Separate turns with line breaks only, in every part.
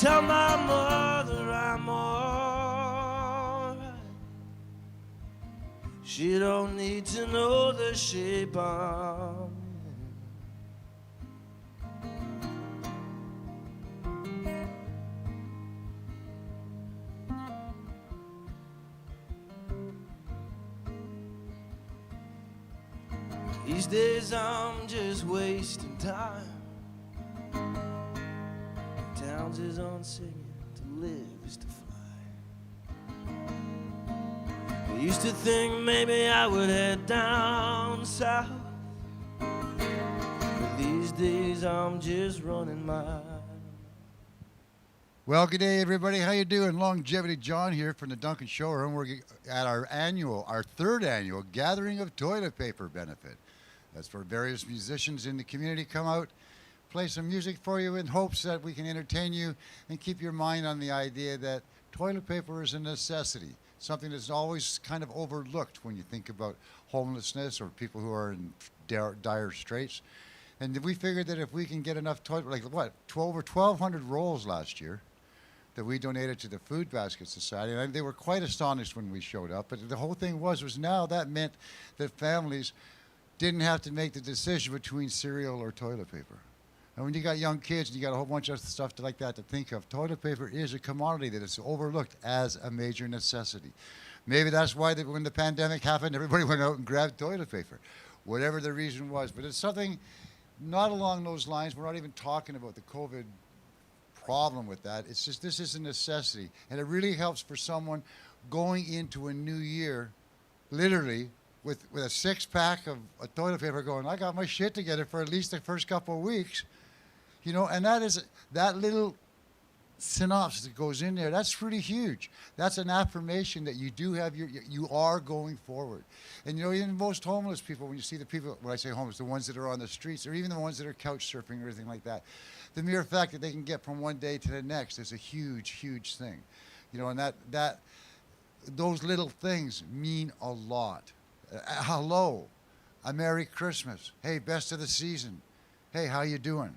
Tell my mother I'm alright. She don't need to know the shape I'm in. These days I'm just wasting time. Towns is on singing, to live is to fly. I used to think maybe I would head down south, but these days I'm just running miles.
Well, good day, everybody. How you doing? Longevity John here from the Duncan Showroom. We're at our third annual Gathering of Toilet Paper benefit. That's for various musicians in the community come out, play some music for you in hopes that we can entertain you and keep your mind on the idea that toilet paper is a necessity, something that's always kind of overlooked when you think about homelessness or people who are in dire straits. And we figured that if we can get enough toilet, like what, over 1,200 rolls last year that we donated to the Food Basket Society, and they were quite astonished when we showed up. But the whole thing was now that meant that families didn't have to make the decision between cereal or toilet paper. And when you got young kids and you got a whole bunch of stuff like that to think of, toilet paper is a commodity that is overlooked as a major necessity. Maybe that's why when the pandemic happened, everybody went out and grabbed toilet paper, whatever the reason was. But it's something not along those lines. We're not even talking about the COVID problem with that. It's just this is a necessity. And it really helps for someone going into a new year, literally, with a six-pack of toilet paper going, I got my shit together for at least the first couple of weeks. You know, and that little synopsis that goes in there, that's pretty huge. That's an affirmation that you do have you are going forward. And you know, even most homeless people, when you see the people, when I say homeless, the ones that are on the streets, or even the ones that are couch surfing or anything like that, the mere fact that they can get from one day to the next is a huge, huge thing. You know, and those little things mean a lot. Hello, a Merry Christmas. Hey, best of the season. Hey, how you doing?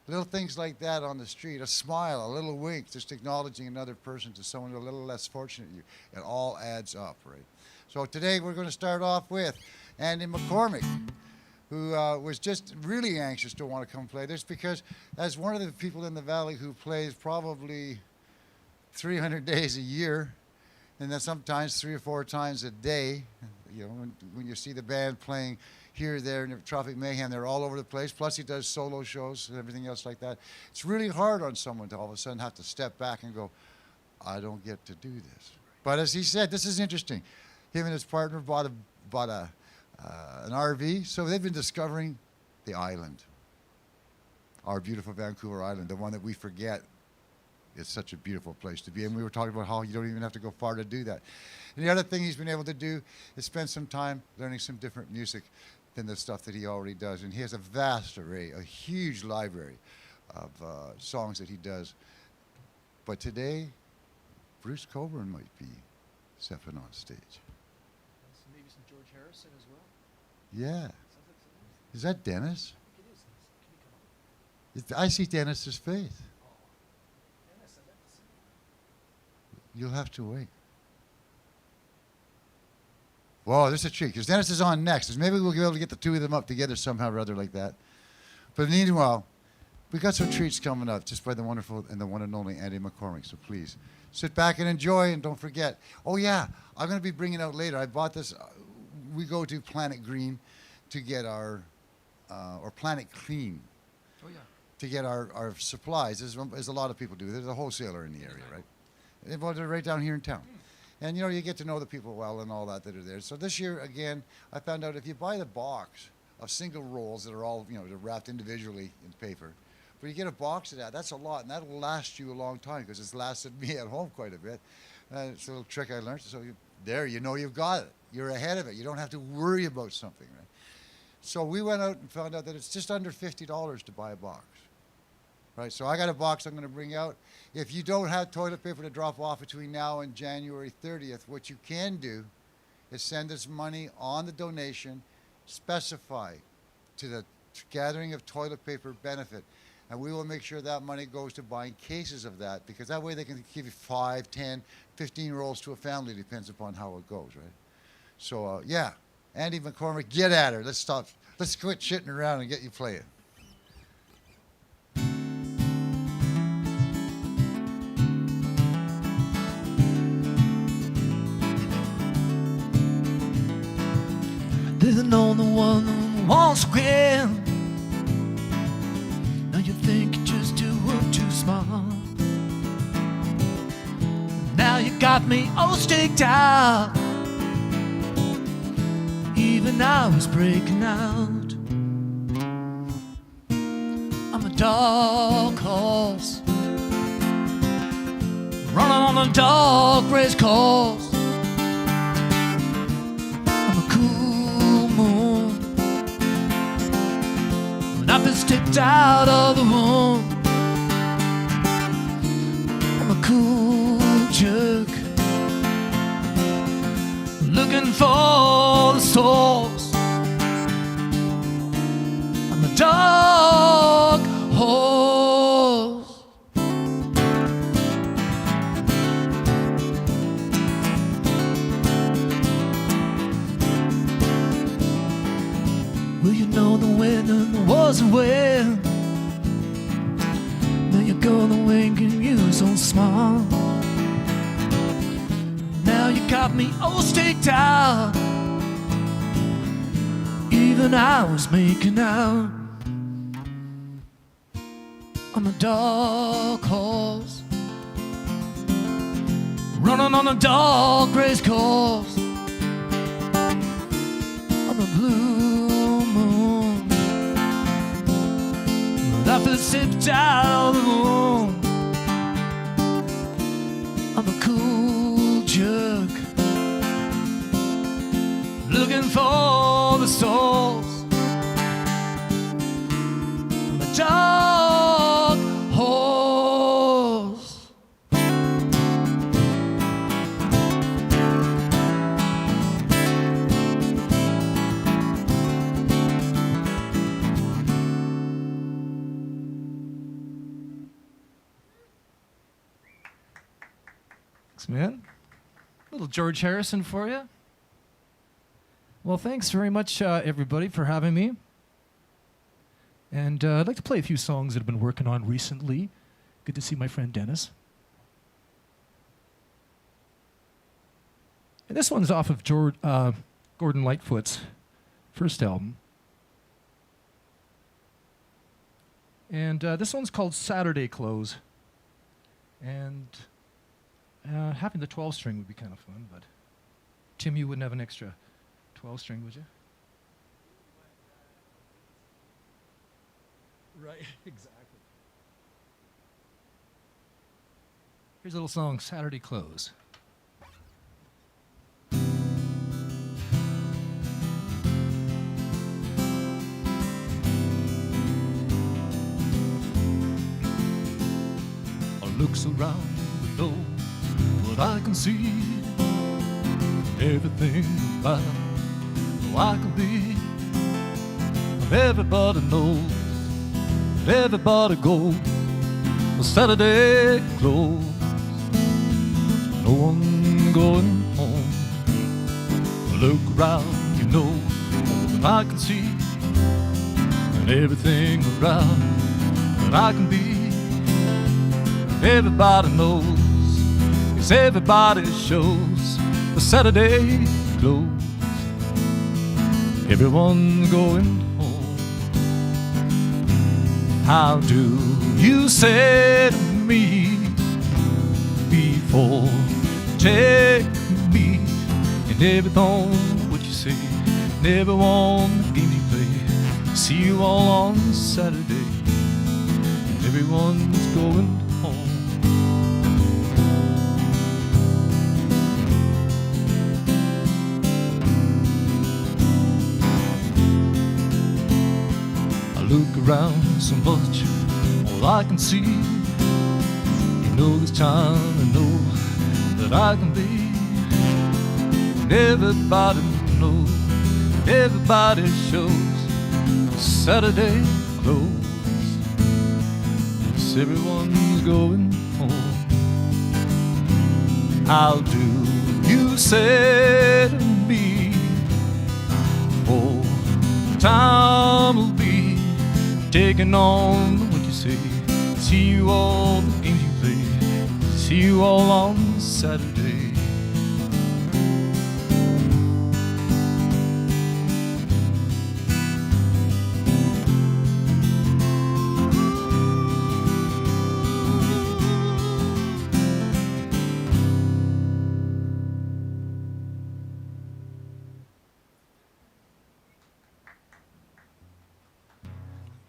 Little things like that on the street, a smile, a little wink, just acknowledging another person to someone a little less fortunate than you. It all adds up, right? So today we're going to start off with Andy McCormick, who was just really anxious to want to come play this because as one of the people in the Valley who plays probably 300 days a year, and then sometimes 3 or 4 times a day, you know, when you see the band playing here, there, and Traffic Mayhem, they're all over the place. Plus he does solo shows and everything else like that. It's really hard on someone to all of a sudden have to step back and go, I don't get to do this. But as he said, this is interesting. Him and his partner bought an RV, so they've been discovering the island, our beautiful Vancouver Island, the one that we forget. It's such a beautiful place to be. And we were talking about how you don't even have to go far to do that. And the other thing he's been able to do is spend some time learning some different music than the stuff that he already does. And he has a vast array, a huge library of songs that he does. But today, Bruce Coburn might be stepping on stage.
Maybe some George Harrison as well.
Yeah. Is that Dennis?
I think it is. Can you come up?
I see Dennis's face.
Dennis, I'd like to see you.
You'll have to wait. Whoa, this is a treat, because Dennis is on next. Maybe we'll be able to get the two of them up together somehow or other like that. But meanwhile, we got some treats coming up just by the wonderful and the one and only Andy McCormick. So please, sit back and enjoy, and don't forget. Oh yeah, I'm going to be bringing out later. I bought this. We go to Planet Green to get our, or Planet Clean.
Oh yeah.
To get our supplies, as a lot of people do. There's a wholesaler in the area, right? They bought it right down here in town. And, you know, you get to know the people well and all that are there. So this year, again, I found out if you buy the box of single rolls that are all, you know, they're wrapped individually in paper, but you get a box of that, that's a lot, and that will last you a long time because it's lasted me at home quite a bit. It's a little trick I learned. So you know you've got it. You're ahead of it. You don't have to worry about something, right? So we went out and found out that it's just under $50 to buy a box. Right, so I got a box I'm going to bring out. If you don't have toilet paper to drop off between now and January 30th, what you can do is send us money on the donation, specify to the Gathering of Toilet Paper benefit. and we will make sure that money goes to buying cases of that, because that way they can give you 5, 10, 15 rolls to a family, depends upon how it goes, right? So, yeah, Andy McCormick, get at her. Let's stop. Let's quit shitting around and get you playing.
Didn't know the one once again. Now you think you're just too smart. Now you got me all staked out. Even I was breaking out. I'm a dark horse, running on a dark race course. I'm a cool moon when I've been stepped out of the room. I'm a cool jerk looking for the source. I'm a dark horse. Well, you know the when and there wasn't when. Now you're gonna wink and you so smart. Now you got me all staked out. Even I was making out. I'm a dark horse, running on a dark race course. I'm a blue moon, but I've been sipped out of the room. I'm a cool jerk looking for the source. I'm a dark horse. Thanks, man. Little George Harrison for you. Well, thanks very much, everybody, for having me. And I'd like to play a few songs that I've been working on recently. Good to see my friend Dennis. And this one's off of Gordon Lightfoot's first album. And this one's called Saturday Close. And having the 12-string would be kind of fun, but Tim, you wouldn't have an extra 12-string, would you? Right, exactly. Here's a little song, Saturday Close. I looks around below what I can see, everything about who I can be. Everybody knows, everybody goes, the Saturday close. No one going home. Look around, you know what I can see, and everything around that I can be. Everybody knows, it's everybody shows the Saturday close. Everyone's going home. How do you say to me before you take me? And everything what you say, never won the game you play. See you all on Saturday, and everyone's going home. Look around so much, all I can see, you know this time I know that I can be. And everybody knows, everybody shows Saturday close. 'cause everyone's going home. How do you say to me? Oh, time will be taking on what you say. See you all the games you play. See you all on Saturday.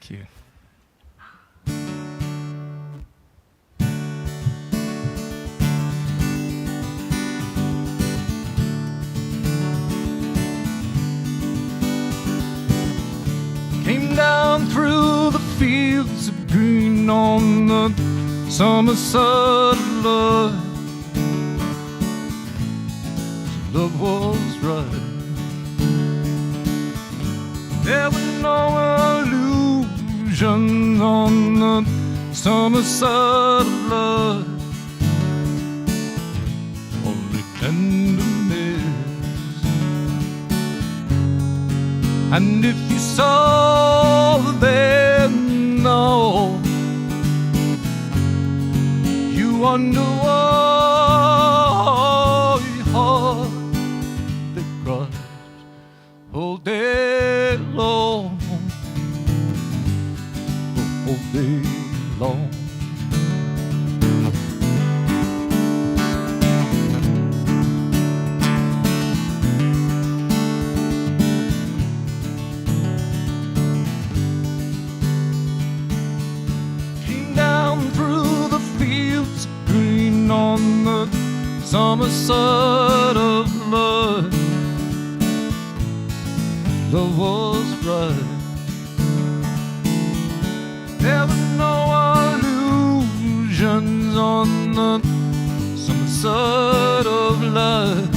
Thank you. Came down through the fields of green on the summer sun of love. Love was right. There were no illusions on the summer sun of love. Only tenderness. And if you saw then, no, you wonder why your heart that cries all day long, all day long. On the summer sun of love, love was right. There were no illusions on the summer sun of love.